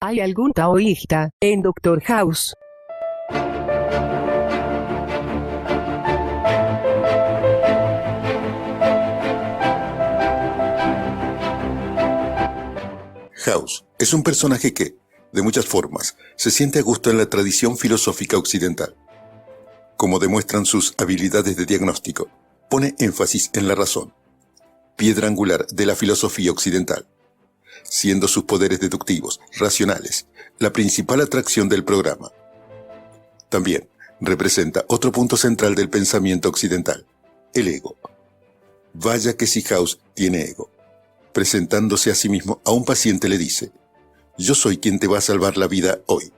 ¿Hay algún taoísta en Doctor House? House es un personaje que, de muchas formas, se siente a gusto en la tradición filosófica occidental. Como demuestran sus habilidades de diagnóstico, pone énfasis en la razón, piedra angular de la filosofía occidental, siendo sus poderes deductivos, racionales, la principal atracción del programa. También representa otro punto central del pensamiento occidental, el ego. Vaya que si House tiene ego. Presentándose a sí mismo a un paciente le dice: yo soy quien te va a salvar la vida hoy.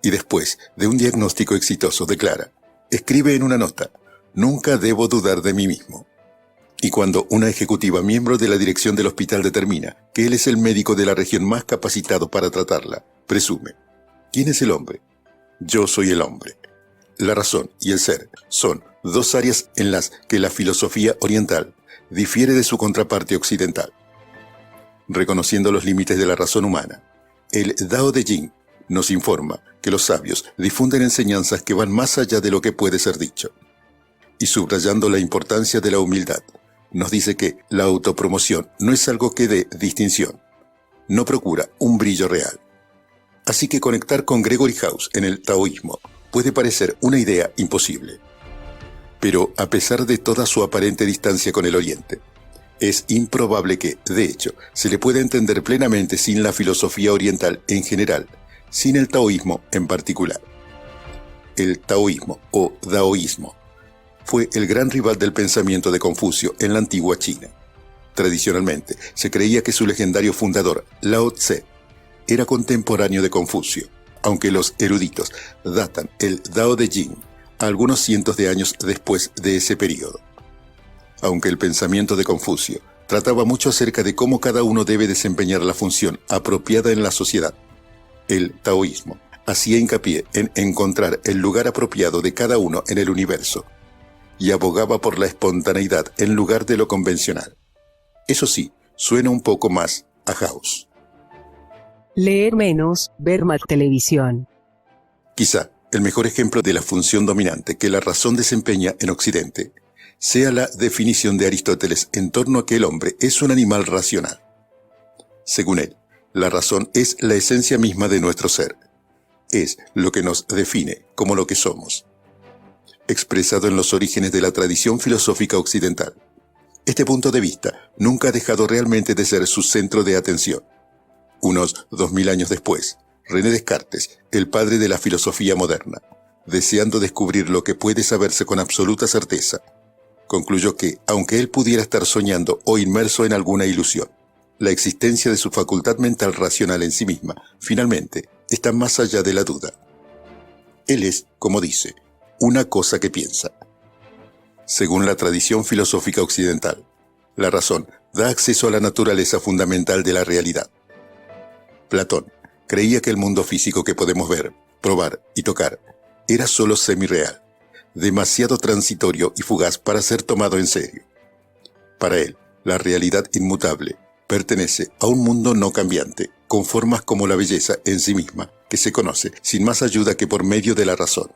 Y después de un diagnóstico exitoso declara, escribe en una nota: nunca debo dudar de mí mismo. Y cuando una ejecutiva miembro de la dirección del hospital determina que él es el médico de la región más capacitado para tratarla, presume: ¿quién es el hombre? Yo soy el hombre. La razón y el ser son dos áreas en las que la filosofía oriental difiere de su contraparte occidental. Reconociendo los límites de la razón humana, el Dao de Jing nos informa que los sabios difunden enseñanzas que van más allá de lo que puede ser dicho. Y subrayando la importancia de la humildad, nos dice que la autopromoción no es algo que dé distinción, no procura un brillo real. Así que conectar con Gregory House en el taoísmo puede parecer una idea imposible. Pero a pesar de toda su aparente distancia con el Oriente, es improbable que, de hecho, se le pueda entender plenamente sin la filosofía oriental en general, sin el taoísmo en particular. El taoísmo o daoísmo fue el gran rival del pensamiento de Confucio en la antigua China. Tradicionalmente, se creía que su legendario fundador, Lao Tse, era contemporáneo de Confucio, aunque los eruditos datan el Dao de Jing a algunos cientos de años después de ese periodo. Aunque el pensamiento de Confucio trataba mucho acerca de cómo cada uno debe desempeñar la función apropiada en la sociedad, el taoísmo hacía hincapié en encontrar el lugar apropiado de cada uno en el universo y abogaba por la espontaneidad en lugar de lo convencional. Eso sí, suena un poco más a House. Leer menos, ver más televisión. Quizá el mejor ejemplo de la función dominante que la razón desempeña en Occidente sea la definición de Aristóteles en torno a que el hombre es un animal racional. Según él, la razón es la esencia misma de nuestro ser. Es lo que nos define como lo que somos. Expresado en los orígenes de la tradición filosófica occidental, este punto de vista nunca ha dejado realmente de ser su centro de atención. Unos 2000 años después, René Descartes, el padre de la filosofía moderna, deseando descubrir lo que puede saberse con absoluta certeza, concluyó que, aunque él pudiera estar soñando o inmerso en alguna ilusión, la existencia de su facultad mental racional en sí misma, finalmente, está más allá de la duda. Él es, como dice, una cosa que piensa. Según la tradición filosófica occidental, la razón da acceso a la naturaleza fundamental de la realidad. Platón creía que el mundo físico que podemos ver, probar y tocar era solo semirreal, demasiado transitorio y fugaz para ser tomado en serio. Para él, la realidad inmutable pertenece a un mundo no cambiante, con formas como la belleza en sí misma, que se conoce sin más ayuda que por medio de la razón,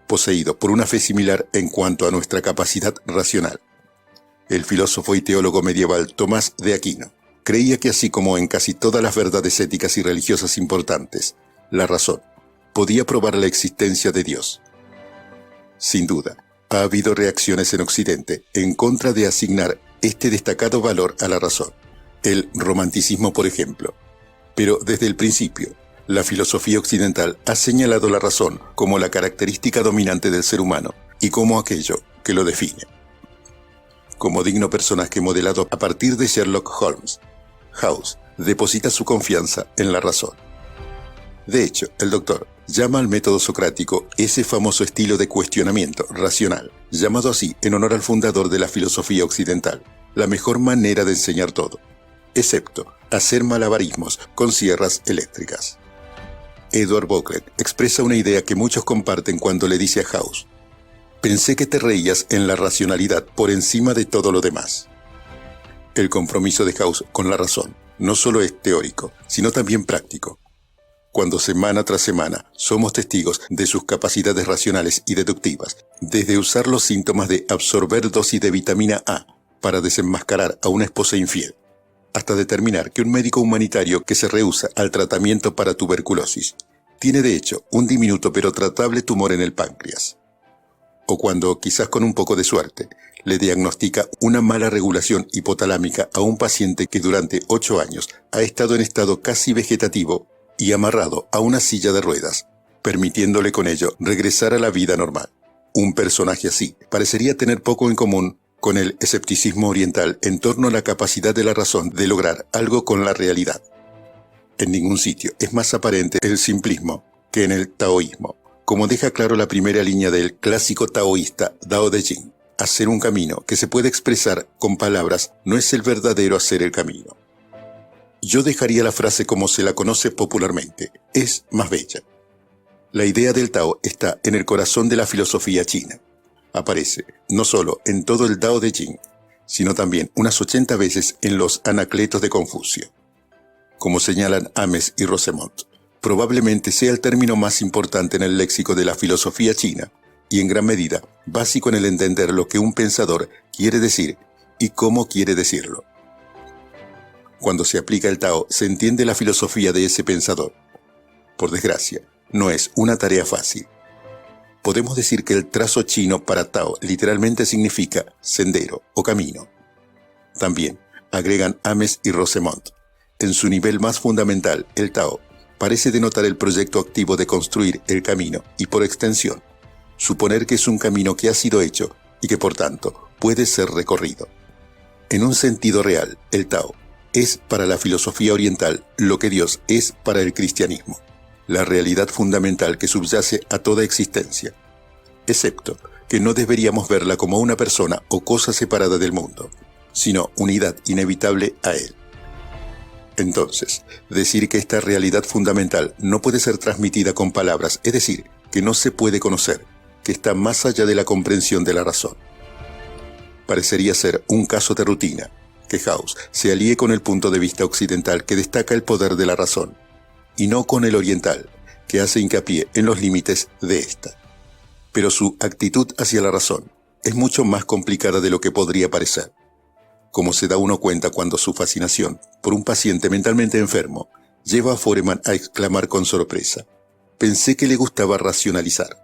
poseído por una fe similar en cuanto a nuestra capacidad racional. El filósofo y teólogo medieval Tomás de Aquino creía que así como en casi todas las verdades éticas y religiosas importantes, la razón podía probar la existencia de Dios. Sin duda, ha habido reacciones en Occidente en contra de asignar este destacado valor a la razón. El romanticismo, por ejemplo. Pero desde el principio, la filosofía occidental ha señalado la razón como la característica dominante del ser humano y como aquello que lo define. Como digno personaje modelado a partir de Sherlock Holmes, House deposita su confianza en la razón. De hecho, el doctor llama al método socrático ese famoso estilo de cuestionamiento racional, llamado así en honor al fundador de la filosofía occidental, la mejor manera de enseñar todo, excepto hacer malabarismos con sierras eléctricas. Edward Bucklet expresa una idea que muchos comparten cuando le dice a House: pensé que te reías en la racionalidad por encima de todo lo demás. El compromiso de House con la razón no solo es teórico, sino también práctico. cuando semana tras semana somos testigos de sus capacidades racionales y deductivas, desde usar los síntomas de absorber dosis de vitamina A para desenmascarar a una esposa infiel, hasta determinar que un médico humanitario que se rehúsa al tratamiento para tuberculosis tiene de hecho un diminuto pero tratable tumor en el páncreas. O cuando, quizás con un poco de suerte, le diagnostica una mala regulación hipotalámica a un paciente que durante 8 años ha estado en estado casi vegetativo y amarrado a una silla de ruedas, permitiéndole con ello regresar a la vida normal. Un personaje así parecería tener poco en común con el escepticismo oriental en torno a la capacidad de la razón de lograr algo con la realidad. En ningún sitio es más aparente el simplismo que en el taoísmo, como deja claro la primera línea del clásico taoísta Dao de Jing. Hacer un camino que se puede expresar con palabras no es el verdadero hacer el camino. Yo dejaría la frase como se la conoce popularmente, es más bella. La idea del Tao está en el corazón de la filosofía china. Aparece no solo en todo el Dao de Jing, sino también unas 80 veces en los Anacletos de Confucio. Como señalan Ames y Rosemont, probablemente sea el término más importante en el léxico de la filosofía china y en gran medida básico en el entender lo que un pensador quiere decir y cómo quiere decirlo. Cuando se aplica el Tao, se entiende la filosofía de ese pensador. Por desgracia, no es una tarea fácil. Podemos decir que el trazo chino para Tao literalmente significa sendero o camino. También, agregan Ames y Rosemont, en su nivel más fundamental, el Tao parece denotar el proyecto activo de construir el camino y, por extensión, suponer que es un camino que ha sido hecho y que, por tanto, puede ser recorrido. En un sentido real, el Tao es para la filosofía oriental lo que Dios es para el cristianismo, la realidad fundamental que subyace a toda existencia, excepto que no deberíamos verla como una persona o cosa separada del mundo, sino unidad inevitable a él. Entonces, decir que esta realidad fundamental no puede ser transmitida con palabras, es decir, que no se puede conocer, que está más allá de la comprensión de la razón. Parecería ser un caso de rutina, que House se alíe con el punto de vista occidental que destaca el poder de la razón, y no con el oriental, que hace hincapié en los límites de ésta. Pero su actitud hacia la razón es mucho más complicada de lo que podría parecer, como se da uno cuenta cuando su fascinación por un paciente mentalmente enfermo lleva a Foreman a exclamar con sorpresa: «Pensé que le gustaba racionalizar».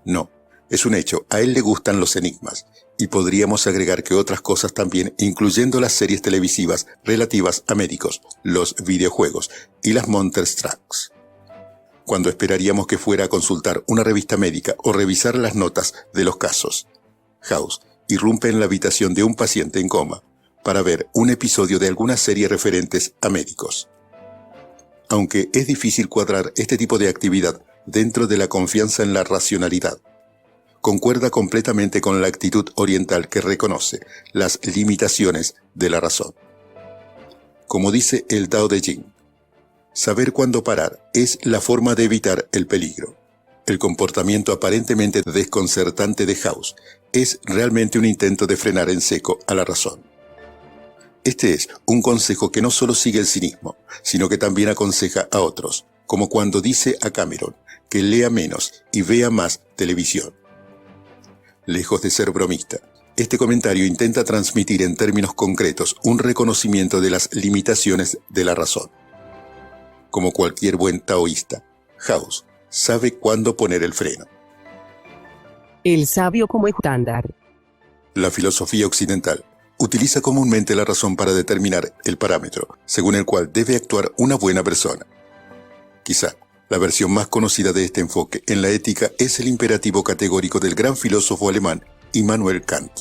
No, es un hecho, a él le gustan los enigmas, y podríamos agregar que otras cosas también, incluyendo las series televisivas relativas a médicos, los videojuegos y las Monster Trucks. Cuando esperaríamos que fuera a consultar una revista médica o revisar las notas de los casos, House irrumpe en la habitación de un paciente en coma para ver un episodio de alguna serie referentes a médicos. Aunque es difícil cuadrar este tipo de actividad dentro de la confianza en la racionalidad, concuerda completamente con la actitud oriental que reconoce las limitaciones de la razón. Como dice el Dao de Jing, saber cuándo parar es la forma de evitar el peligro. El comportamiento aparentemente desconcertante de House es realmente un intento de frenar en seco a la razón. Este es un consejo que no solo sigue el cinismo, sino que también aconseja a otros, como cuando dice a Cameron que lea menos y vea más televisión. Lejos de ser bromista, este comentario intenta transmitir en términos concretos un reconocimiento de las limitaciones de la razón. Como cualquier buen taoísta, House sabe cuándo poner el freno. El sabio como estándar. La filosofía occidental utiliza comúnmente la razón para determinar el parámetro según el cual debe actuar una buena persona. Quizá la versión más conocida de este enfoque en la ética es el imperativo categórico del gran filósofo alemán Immanuel Kant.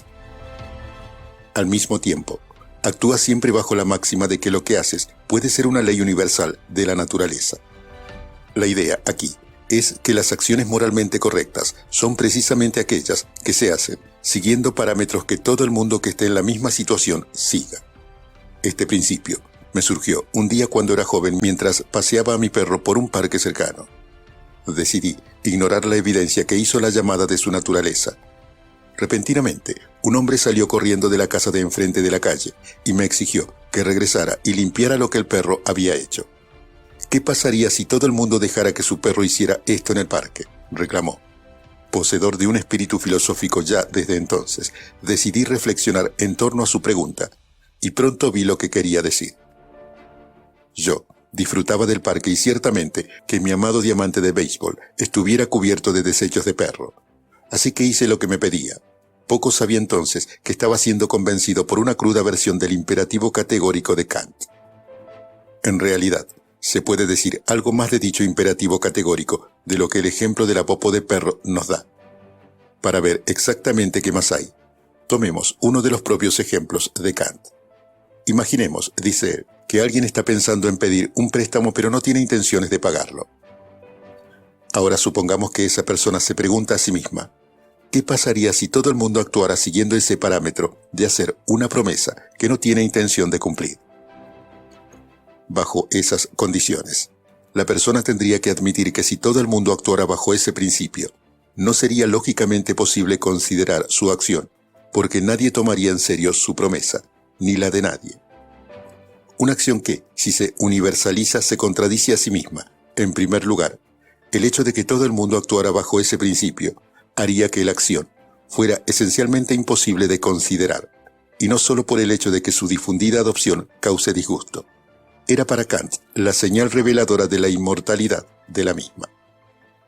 Al mismo tiempo, actúa siempre bajo la máxima de que lo que haces puede ser una ley universal de la naturaleza. La idea aquí es que las acciones moralmente correctas son precisamente aquellas que se hacen siguiendo parámetros que todo el mundo que esté en la misma situación siga. Este principio me surgió un día cuando era joven mientras paseaba a mi perro por un parque cercano. Decidí ignorar la evidencia que hizo la llamada de su naturaleza. Repentinamente, un hombre salió corriendo de la casa de enfrente de la calle y me exigió que regresara y limpiara lo que el perro había hecho. ¿Qué pasaría si todo el mundo dejara que su perro hiciera esto en el parque?, reclamó. Poseedor de un espíritu filosófico ya desde entonces, decidí reflexionar en torno a su pregunta, y pronto vi lo que quería decir. Yo disfrutaba del parque y ciertamente que mi amado diamante de béisbol estuviera cubierto de desechos de perro. Así que hice lo que me pedía. Poco sabía entonces que estaba siendo convencido por una cruda versión del imperativo categórico de Kant. En realidad, se puede decir algo más de dicho imperativo categórico de lo que el ejemplo de la popó de perro nos da. Para ver exactamente qué más hay, tomemos uno de los propios ejemplos de Kant. Imaginemos, dice él, que alguien está pensando en pedir un préstamo pero no tiene intenciones de pagarlo. Ahora supongamos que esa persona se pregunta a sí misma, ¿qué pasaría si todo el mundo actuara siguiendo ese parámetro de hacer una promesa que no tiene intención de cumplir? Bajo esas condiciones, la persona tendría que admitir que si todo el mundo actuara bajo ese principio, no sería lógicamente posible considerar su acción, porque nadie tomaría en serio su promesa, ni la de nadie. Una acción que, si se universaliza, se contradice a sí misma. En primer lugar, el hecho de que todo el mundo actuara bajo ese principio haría que la acción fuera esencialmente imposible de considerar, y no solo por el hecho de que su difundida adopción cause disgusto. Era para Kant la señal reveladora de la inmortalidad de la misma.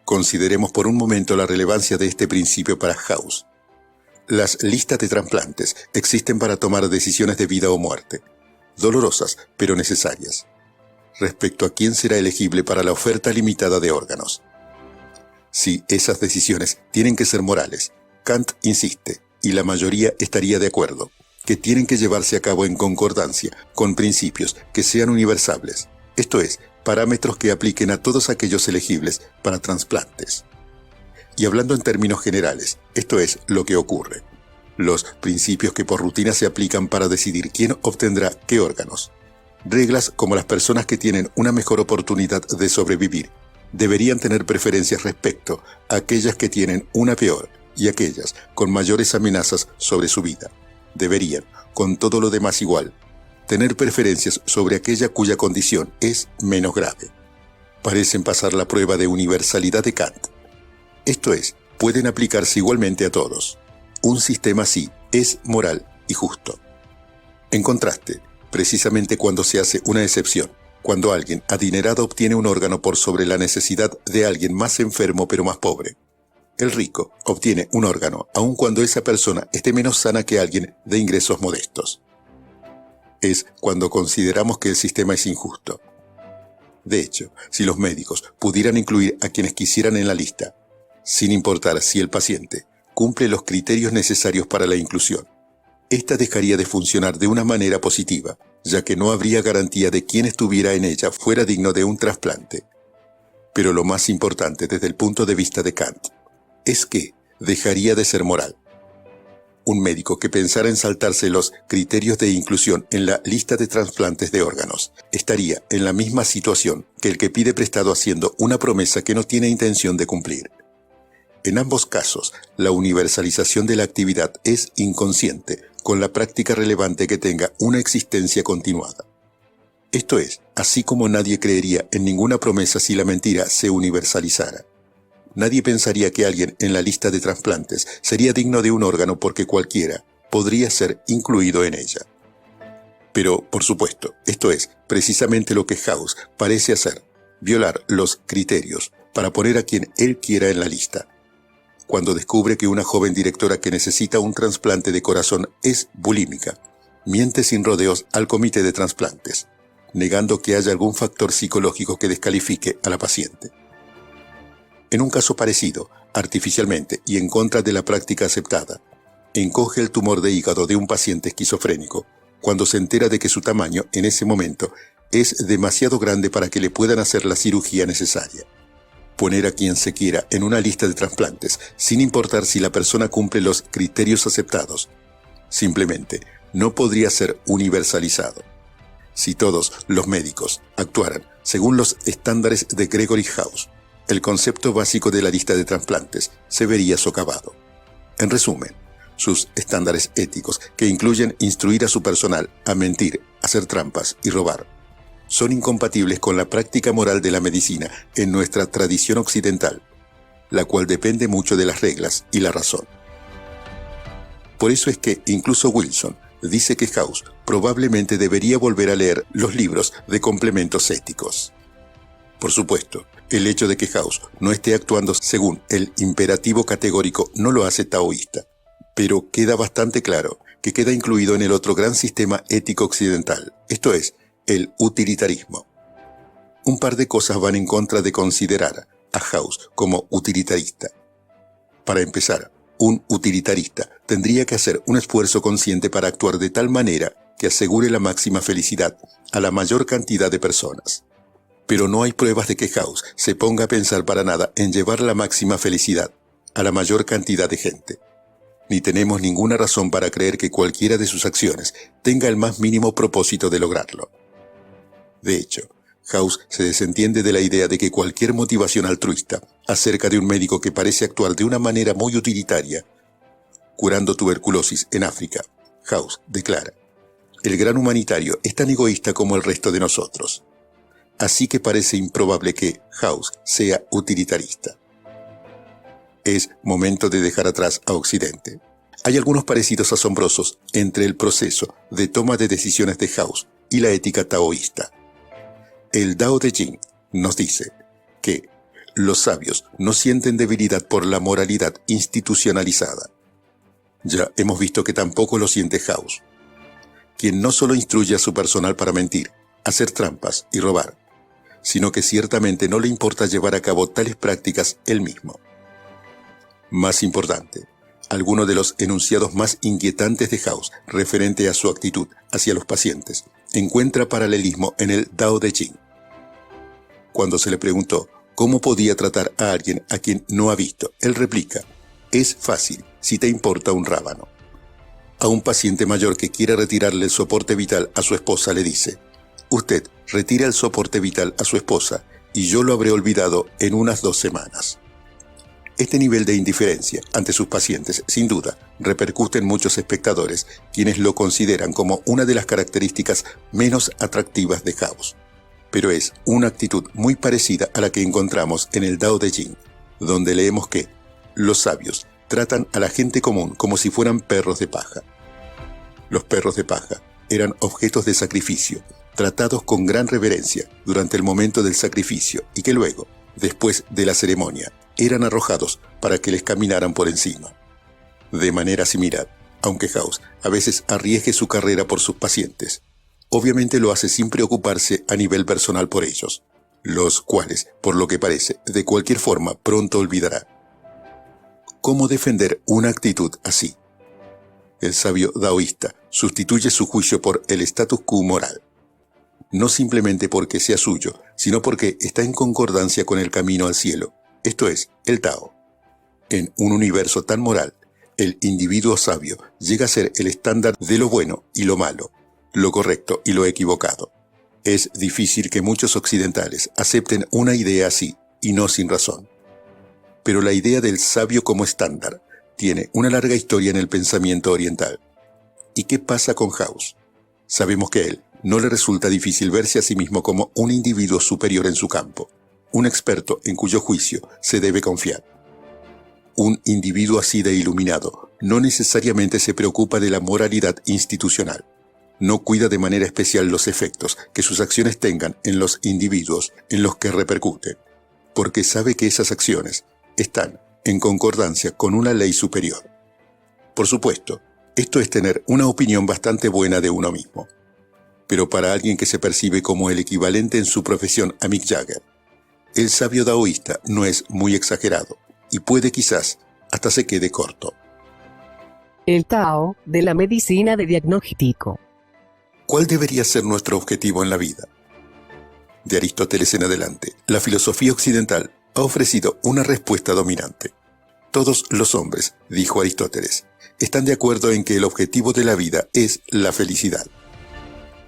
Consideremos por un momento la relevancia de este principio para Gauss. Las listas de trasplantes existen para tomar decisiones de vida o muerte, dolorosas pero necesarias, respecto a quién será elegible para la oferta limitada de órganos. Si esas decisiones tienen que ser morales, Kant insiste, y la mayoría estaría de acuerdo, que tienen que llevarse a cabo en concordancia con principios que sean universales, esto es, parámetros que apliquen a todos aquellos elegibles para trasplantes. Y hablando en términos generales, esto es lo que ocurre. Los principios que por rutina se aplican para decidir quién obtendrá qué órganos. Reglas como las personas que tienen una mejor oportunidad de sobrevivir deberían tener preferencias respecto a aquellas que tienen una peor y aquellas con mayores amenazas sobre su vida. Deberían, con todo lo demás igual, tener preferencias sobre aquella cuya condición es menos grave. Parecen pasar la prueba de universalidad de Kant. Esto es, pueden aplicarse igualmente a todos. Un sistema así es moral y justo. En contraste, precisamente cuando se hace una excepción, cuando alguien adinerado obtiene un órgano por sobre la necesidad de alguien más enfermo pero más pobre, el rico obtiene un órgano aun cuando esa persona esté menos sana que alguien de ingresos modestos. Es cuando consideramos que el sistema es injusto. De hecho, si los médicos pudieran incluir a quienes quisieran en la lista, sin importar si el paciente cumple los criterios necesarios para la inclusión, esta dejaría de funcionar de una manera positiva, ya que no habría garantía de quien estuviera en ella fuera digno de un trasplante. Pero lo más importante desde el punto de vista de Kant es que dejaría de ser moral. Un médico que pensara en saltarse los criterios de inclusión en la lista de trasplantes de órganos estaría en la misma situación que el que pide prestado haciendo una promesa que no tiene intención de cumplir. En ambos casos, la universalización de la actividad es inconsciente, con la práctica relevante que tenga una existencia continuada. Esto es, así como nadie creería en ninguna promesa si la mentira se universalizara. Nadie pensaría que alguien en la lista de trasplantes sería digno de un órgano porque cualquiera podría ser incluido en ella. Pero, por supuesto, esto es precisamente lo que Gauss parece hacer, violar los criterios para poner a quien él quiera en la lista. Cuando descubre que una joven directora que necesita un trasplante de corazón es bulímica, miente sin rodeos al comité de trasplantes, negando que haya algún factor psicológico que descalifique a la paciente. En un caso parecido, artificialmente y en contra de la práctica aceptada, encoge el tumor de hígado de un paciente esquizofrénico cuando se entera de que su tamaño en ese momento es demasiado grande para que le puedan hacer la cirugía necesaria. Poner a quien se quiera en una lista de trasplantes, sin importar si la persona cumple los criterios aceptados, simplemente no podría ser universalizado. Si todos los médicos actuaran según los estándares de Gregory House, el concepto básico de la lista de trasplantes se vería socavado. En resumen, sus estándares éticos, que incluyen instruir a su personal a mentir, hacer trampas y robar, son incompatibles con la práctica moral de la medicina en nuestra tradición occidental, la cual depende mucho de las reglas y la razón. Por eso es que incluso Wilson dice que House probablemente debería volver a leer los libros de complementos éticos. Por supuesto, el hecho de que House no esté actuando según el imperativo categórico no lo hace taoísta, pero queda bastante claro que queda incluido en el otro gran sistema ético occidental, esto es, el utilitarismo. Un par de cosas van en contra de considerar a House como utilitarista. Para empezar, un utilitarista tendría que hacer un esfuerzo consciente para actuar de tal manera que asegure la máxima felicidad a la mayor cantidad de personas. Pero no hay pruebas de que House se ponga a pensar para nada en llevar la máxima felicidad a la mayor cantidad de gente. Ni tenemos ninguna razón para creer que cualquiera de sus acciones tenga el más mínimo propósito de lograrlo. De hecho, House se desentiende de la idea de que cualquier motivación altruista acerca de un médico que parece actuar de una manera muy utilitaria, curando tuberculosis en África. House declara: el gran humanitario es tan egoísta como el resto de nosotros. Así que parece improbable que House sea utilitarista. Es momento de dejar atrás a Occidente. Hay algunos parecidos asombrosos entre el proceso de toma de decisiones de House y la ética taoísta. El Tao Te Ching nos dice que los sabios no sienten debilidad por la moralidad institucionalizada. Ya hemos visto que tampoco lo siente House, quien no solo instruye a su personal para mentir, hacer trampas y robar, sino que ciertamente no le importa llevar a cabo tales prácticas él mismo. Más importante, algunos de los enunciados más inquietantes de House referente a su actitud hacia los pacientes encuentra paralelismo en el Tao Te Ching. Cuando se le preguntó cómo podía tratar a alguien a quien no ha visto, él replica: es fácil si te importa un rábano. A un paciente mayor que quiere retirarle el soporte vital a su esposa le dice: usted retira el soporte vital a su esposa y yo lo habré olvidado en unas 2 semanas. Este nivel de indiferencia ante sus pacientes, sin duda, repercute en muchos espectadores, quienes lo consideran como una de las características menos atractivas de House. Pero es una actitud muy parecida a la que encontramos en el Tao Te Ching, donde leemos que los sabios tratan a la gente común como si fueran perros de paja. Los perros de paja eran objetos de sacrificio, tratados con gran reverencia durante el momento del sacrificio y que luego, después de la ceremonia, eran arrojados para que les caminaran por encima. De manera similar, aunque House a veces arriesgue su carrera por sus pacientes, obviamente lo hace sin preocuparse a nivel personal por ellos, los cuales, por lo que parece, de cualquier forma pronto olvidará. ¿Cómo defender una actitud así? El sabio taoísta sustituye su juicio por el status quo moral. No simplemente porque sea suyo, sino porque está en concordancia con el camino al cielo, esto es, el Tao. En un universo tan moral, el individuo sabio llega a ser el estándar de lo bueno y lo malo, lo correcto y lo equivocado. Es difícil que muchos occidentales acepten una idea así, y no sin razón. Pero la idea del sabio como estándar tiene una larga historia en el pensamiento oriental. ¿Y qué pasa con House? Sabemos que a él no le resulta difícil verse a sí mismo como un individuo superior en su campo, un experto en cuyo juicio se debe confiar. Un individuo así de iluminado no necesariamente se preocupa de la moralidad institucional. No cuida de manera especial los efectos que sus acciones tengan en los individuos en los que repercuten, porque sabe que esas acciones están en concordancia con una ley superior. Por supuesto, esto es tener una opinión bastante buena de uno mismo. Pero para alguien que se percibe como el equivalente en su profesión a Mick Jagger, el sabio taoísta no es muy exagerado y puede quizás hasta se quede corto. El Tao de la medicina de diagnóstico. ¿Cuál debería ser nuestro objetivo en la vida? De Aristóteles en adelante, la filosofía occidental ha ofrecido una respuesta dominante. Todos los hombres, dijo Aristóteles, están de acuerdo en que el objetivo de la vida es la felicidad.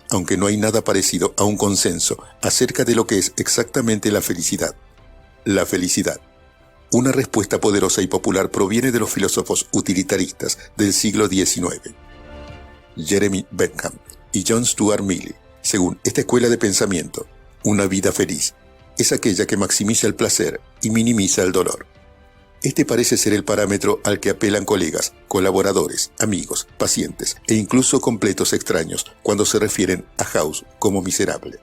Aunque no hay nada parecido a un consenso acerca de lo que es exactamente la felicidad. La felicidad. Una respuesta poderosa y popular proviene de los filósofos utilitaristas del siglo XIX. Jeremy Bentham y John Stuart Mill Según esta escuela de pensamiento, una vida feliz es aquella que maximiza el placer y minimiza el dolor. Este parece ser el parámetro al que apelan colegas, colaboradores, amigos, pacientes e incluso completos extraños cuando se refieren a House como miserable.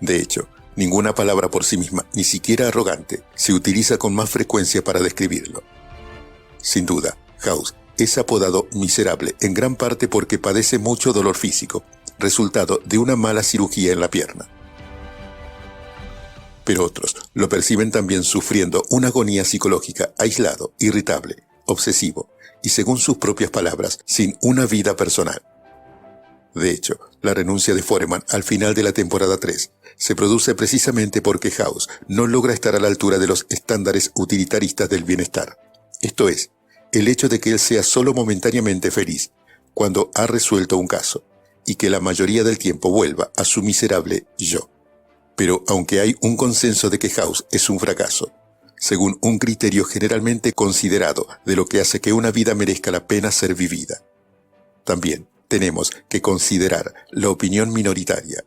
De hecho, ninguna palabra por sí misma, ni siquiera arrogante, se utiliza con más frecuencia para describirlo. Sin duda, House es apodado miserable en gran parte porque padece mucho dolor físico, resultado de una mala cirugía en la pierna. Pero otros lo perciben también sufriendo una agonía psicológica, aislado, irritable, obsesivo y, según sus propias palabras, sin una vida personal. De hecho, la renuncia de Foreman al final de la temporada 3 se produce precisamente porque House no logra estar a la altura de los estándares utilitaristas del bienestar. Esto es, el hecho de que él sea solo momentáneamente feliz cuando ha resuelto un caso y que la mayoría del tiempo vuelva a su miserable yo. Pero aunque hay un consenso de que House es un fracaso, según un criterio generalmente considerado de lo que hace que una vida merezca la pena ser vivida, también tenemos que considerar la opinión minoritaria.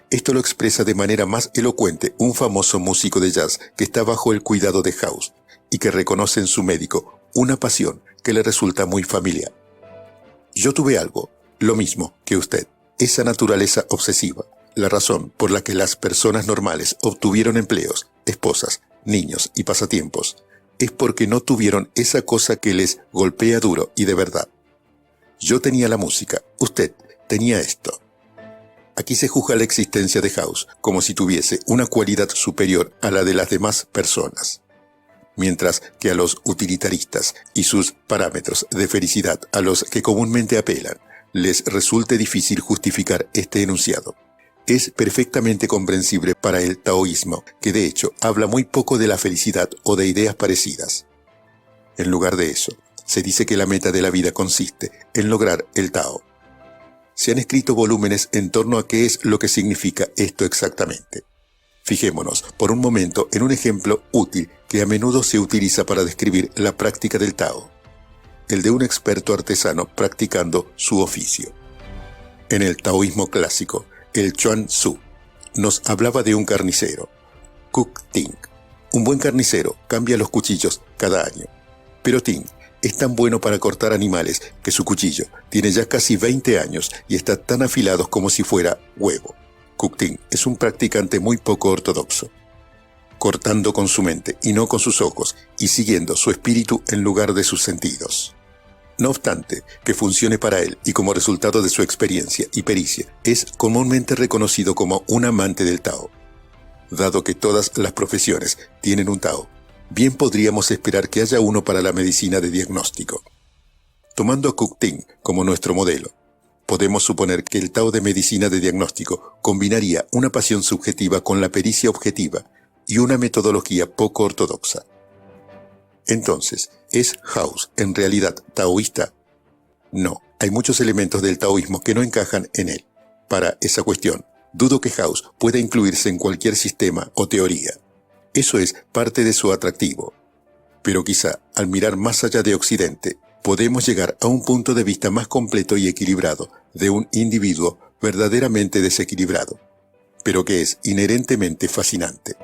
Esto lo expresa de manera más elocuente un famoso músico de jazz que está bajo el cuidado de House y que reconoce en su médico una pasión que le resulta muy familiar. Yo tuve algo, lo mismo que usted, esa naturaleza obsesiva, la razón por la que las personas normales obtuvieron empleos, esposas, niños y pasatiempos, es porque no tuvieron esa cosa que les golpea duro y de verdad. Yo tenía la música, usted tenía esto. Aquí se juzga la existencia de House como si tuviese una cualidad superior a la de las demás personas, mientras que a los utilitaristas y sus parámetros de felicidad a los que comúnmente apelan, les resulte difícil justificar este enunciado. Es perfectamente comprensible para el taoísmo, que de hecho habla muy poco de la felicidad o de ideas parecidas. En lugar de eso, se dice que la meta de la vida consiste en lograr el Tao. Se han escrito volúmenes en torno a qué es lo que significa esto exactamente. Fijémonos por un momento en un ejemplo útil que a menudo se utiliza para describir la práctica del Tao, el de un experto artesano practicando su oficio. En el taoísmo clásico, el Chuan Tzu nos hablaba de un carnicero, Kuk Ting. Un buen carnicero cambia los cuchillos cada año, pero Ting es tan bueno para cortar animales que su cuchillo tiene ya casi 20 años y está tan afilado como si fuera huevo. Kuk Ting es un practicante muy poco ortodoxo, cortando con su mente y no con sus ojos y siguiendo su espíritu en lugar de sus sentidos. No obstante, que funcione para él y como resultado de su experiencia y pericia, es comúnmente reconocido como un amante del Tao. Dado que todas las profesiones tienen un Tao, bien podríamos esperar que haya uno para la medicina de diagnóstico. Tomando a Kuk Ting como nuestro modelo, podemos suponer que el Tao de medicina de diagnóstico combinaría una pasión subjetiva con la pericia objetiva y una metodología poco ortodoxa. Entonces, ¿es House en realidad taoísta? No, hay muchos elementos del taoísmo que no encajan en él. Para esa cuestión, dudo que House pueda incluirse en cualquier sistema o teoría. Eso es parte de su atractivo. Pero quizá, al mirar más allá de Occidente, podemos llegar a un punto de vista más completo y equilibrado de un individuo verdaderamente desequilibrado, pero que es inherentemente fascinante.